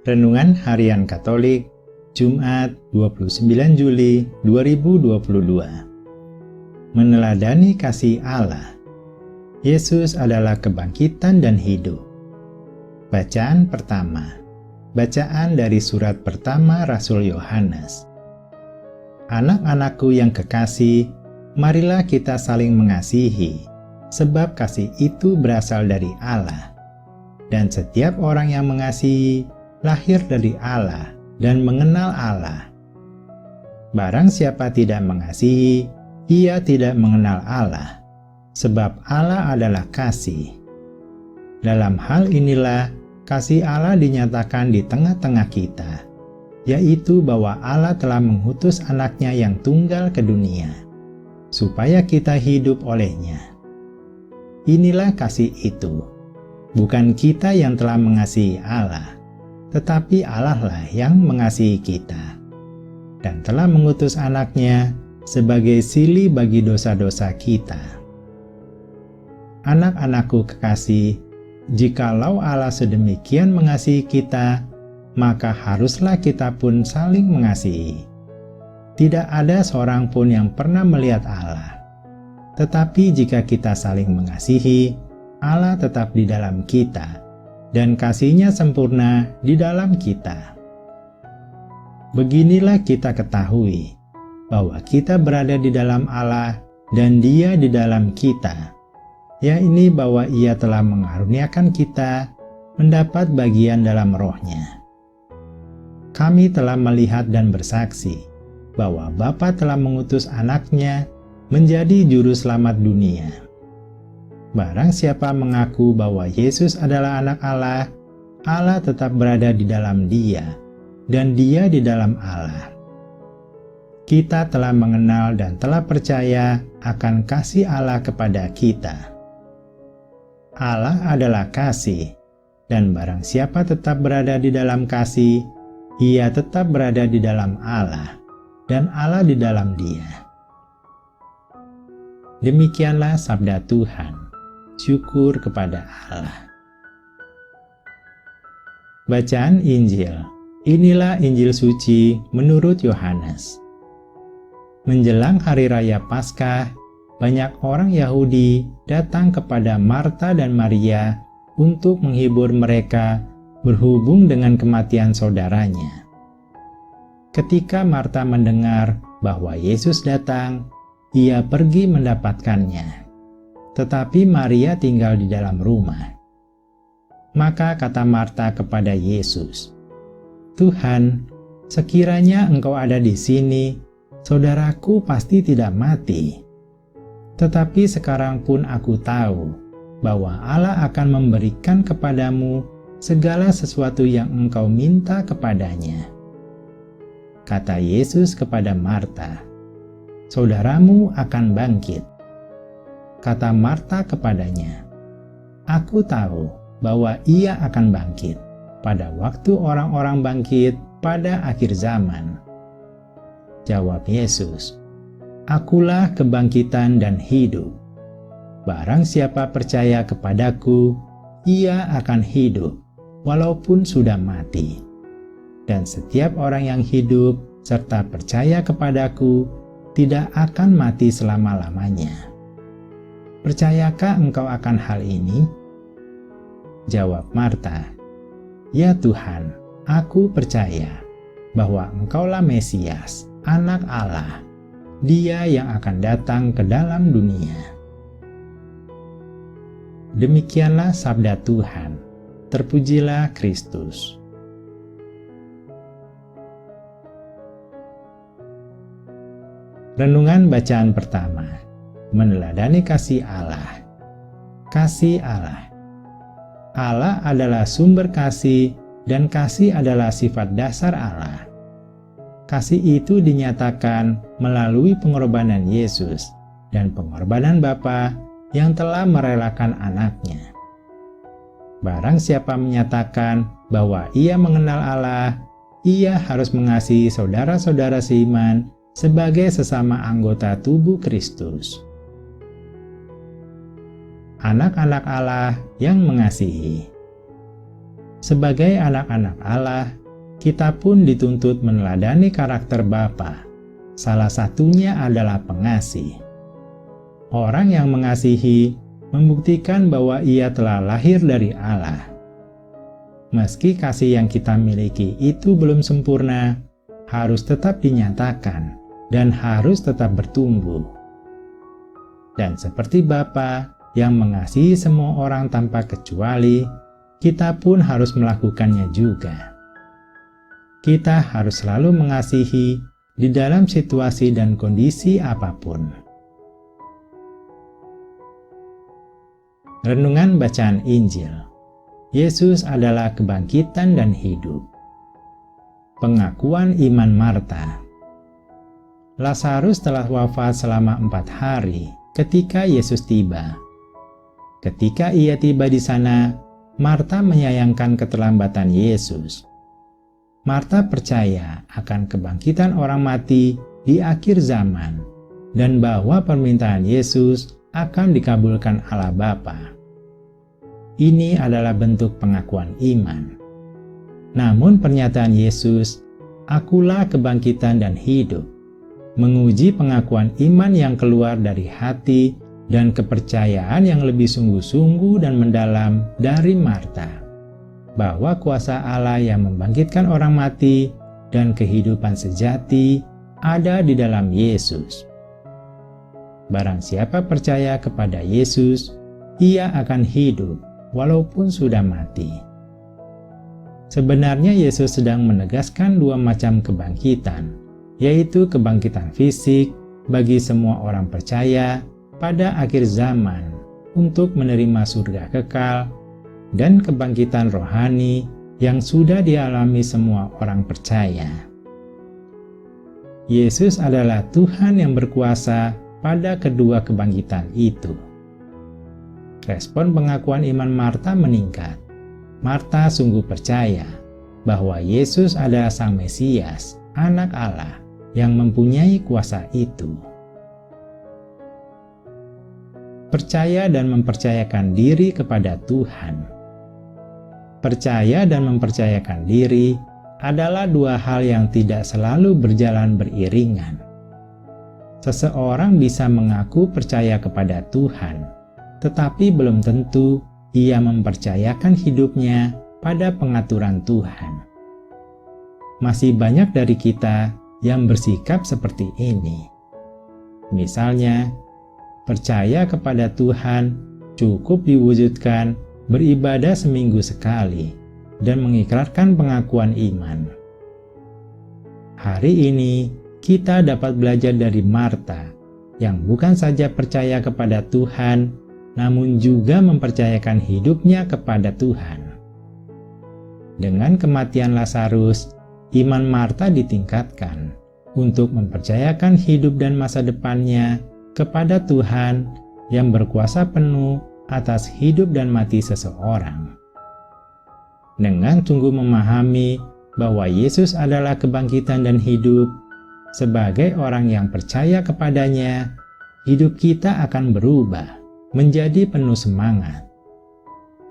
Renungan Harian Katolik, Jumat 29 Juli 2022. Meneladani kasih Allah. Yesus adalah kebangkitan dan hidup. Bacaan pertama. Bacaan dari surat pertama Rasul Yohanes. Anak-anakku yang kekasih, marilah kita saling mengasihi, sebab kasih itu berasal dari Allah. Dan setiap orang yang mengasihi lahir dari Allah dan mengenal Allah. Barang siapa tidak mengasihi, ia tidak mengenal Allah, sebab Allah adalah kasih. Dalam hal inilah kasih Allah dinyatakan di tengah-tengah kita, yaitu bahwa Allah telah mengutus anaknya yang tunggal ke dunia, supaya kita hidup olehnya. Inilah kasih itu, bukan kita yang telah mengasihi Allah, tetapi Allah lah yang mengasihi kita, dan telah mengutus anaknya sebagai silih bagi dosa-dosa kita. Anak-anakku kekasih, jikalau Allah sedemikian mengasihi kita, maka haruslah kita pun saling mengasihi. Tidak ada seorang pun yang pernah melihat Allah. Tetapi jika kita saling mengasihi, Allah tetap di dalam kita, dan kasih-Nya sempurna di dalam kita. Beginilah kita ketahui, bahwa kita berada di dalam Allah dan Dia di dalam kita, yaitu bahwa Ia telah mengaruniakan kita mendapat bagian dalam Roh-Nya. Kami telah melihat dan bersaksi bahwa Bapa telah mengutus Anak-Nya menjadi juru selamat dunia. Barang siapa mengaku bahwa Yesus adalah anak Allah, Allah tetap berada di dalam Dia, dan Dia di dalam Allah. Kita telah mengenal dan telah percaya akan kasih Allah kepada kita. Allah adalah kasih, dan barang siapa tetap berada di dalam kasih, ia tetap berada di dalam Allah, dan Allah di dalam Dia. Demikianlah sabda Tuhan. Syukur kepada Allah. Bacaan Injil. Inilah Injil suci menurut Yohanes. Menjelang hari raya Paskah, banyak orang Yahudi datang kepada Marta dan Maria untuk menghibur mereka berhubung dengan kematian saudaranya. Ketika Marta mendengar bahwa Yesus datang, ia pergi mendapatkannya. Tetapi Maria tinggal di dalam rumah. Maka kata Marta kepada Yesus, "Tuhan, sekiranya Engkau ada di sini, saudaraku pasti tidak mati. Tetapi sekarang pun aku tahu bahwa Allah akan memberikan kepadamu segala sesuatu yang engkau minta kepadanya." Kata Yesus kepada Marta, "Saudaramu akan bangkit." Kata Marta kepadanya, "Aku tahu bahwa ia akan bangkit pada waktu orang-orang bangkit pada akhir zaman." Jawab Yesus, "Akulah kebangkitan dan hidup. Barang siapa percaya kepadaku, ia akan hidup walaupun sudah mati. Dan setiap orang yang hidup serta percaya kepadaku tidak akan mati selama-lamanya. Percayakah engkau akan hal ini?" Jawab Marta, "Ya Tuhan, aku percaya bahwa Engkaulah Mesias, Anak Allah, Dia yang akan datang ke dalam dunia." Demikianlah sabda Tuhan. Terpujilah Kristus. Renungan bacaan pertama. Meneladani kasih Allah. Kasih Allah. Allah adalah sumber kasih, dan kasih adalah sifat dasar Allah. Kasih itu dinyatakan melalui pengorbanan Yesus dan pengorbanan Bapa yang telah merelakan anaknya. Barang siapa menyatakan bahwa ia mengenal Allah, ia harus mengasihi saudara-saudara seiman sebagai sesama anggota tubuh Kristus. Anak-anak Allah yang mengasihi. Sebagai anak-anak Allah, kita pun dituntut meneladani karakter Bapa. Salah satunya adalah pengasih. Orang yang mengasihi membuktikan bahwa ia telah lahir dari Allah. Meski kasih yang kita miliki itu belum sempurna, harus tetap dinyatakan dan harus tetap bertumbuh. Dan seperti Bapa yang mengasihi semua orang tanpa kecuali, kita pun harus melakukannya juga. Kita harus selalu mengasihi di dalam situasi dan kondisi apapun. Renungan bacaan Injil. Yesus adalah kebangkitan dan hidup. Pengakuan iman Marta. Lazarus telah wafat selama 4 hari ketika Yesus tiba. Ketika ia tiba di sana, Marta menyayangkan keterlambatan Yesus. Marta percaya akan kebangkitan orang mati di akhir zaman dan bahwa permintaan Yesus akan dikabulkan Allah Bapa. Ini adalah bentuk pengakuan iman. Namun pernyataan Yesus, "Akulah kebangkitan dan hidup," menguji pengakuan iman yang keluar dari hati dan kepercayaan yang lebih sungguh-sungguh dan mendalam dari Marta, bahwa kuasa Allah yang membangkitkan orang mati dan kehidupan sejati ada di dalam Yesus. Barang siapa percaya kepada Yesus, ia akan hidup walaupun sudah mati. Sebenarnya Yesus sedang menegaskan 2 macam kebangkitan, yaitu kebangkitan fisik bagi semua orang percaya pada akhir zaman untuk menerima surga kekal, dan kebangkitan rohani yang sudah dialami semua orang percaya. Yesus adalah Tuhan yang berkuasa pada kedua kebangkitan itu. Respon pengakuan iman Marta meningkat. Marta sungguh percaya bahwa Yesus adalah Sang Mesias, Anak Allah, yang mempunyai kuasa itu. Percaya dan mempercayakan diri kepada Tuhan. Percaya dan mempercayakan diri adalah 2 hal yang tidak selalu berjalan beriringan. Seseorang bisa mengaku percaya kepada Tuhan, tetapi belum tentu ia mempercayakan hidupnya pada pengaturan Tuhan. Masih banyak dari kita yang bersikap seperti ini. Misalnya, percaya kepada Tuhan cukup diwujudkan beribadah seminggu sekali dan mengikrarkan pengakuan iman. Hari ini kita dapat belajar dari Marta yang bukan saja percaya kepada Tuhan, namun juga mempercayakan hidupnya kepada Tuhan. Dengan kematian Lazarus, iman Marta ditingkatkan untuk mempercayakan hidup dan masa depannya kepada Tuhan yang berkuasa penuh atas hidup dan mati seseorang. Dengan sungguh memahami bahwa Yesus adalah kebangkitan dan hidup, sebagai orang yang percaya kepadanya, hidup kita akan berubah menjadi penuh semangat.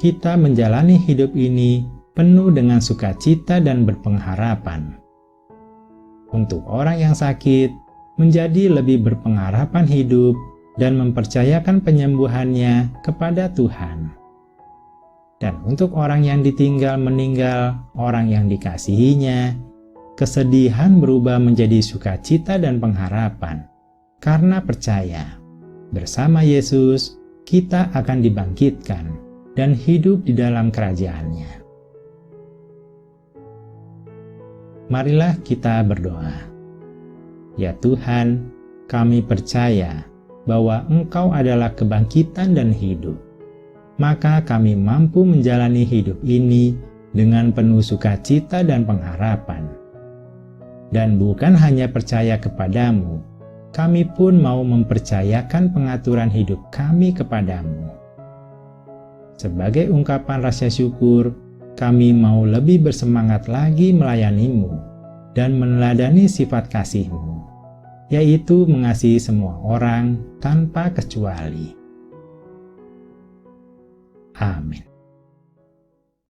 Kita menjalani hidup ini penuh dengan sukacita dan berpengharapan. Untuk orang yang sakit, menjadi lebih berpengharapan hidup dan mempercayakan penyembuhannya kepada Tuhan. Dan untuk orang yang ditinggal meninggal, orang yang dikasihinya, kesedihan berubah menjadi sukacita dan pengharapan, karena percaya bersama Yesus kita akan dibangkitkan dan hidup di dalam kerajaan-Nya. Marilah kita berdoa. Ya Tuhan, kami percaya bahwa Engkau adalah kebangkitan dan hidup. Maka kami mampu menjalani hidup ini dengan penuh sukacita dan pengharapan. Dan bukan hanya percaya kepadamu, kami pun mau mempercayakan pengaturan hidup kami kepadamu. Sebagai ungkapan rasa syukur, kami mau lebih bersemangat lagi melayanimu dan meneladani sifat kasih-Mu, yaitu mengasihi semua orang tanpa kecuali. Amin.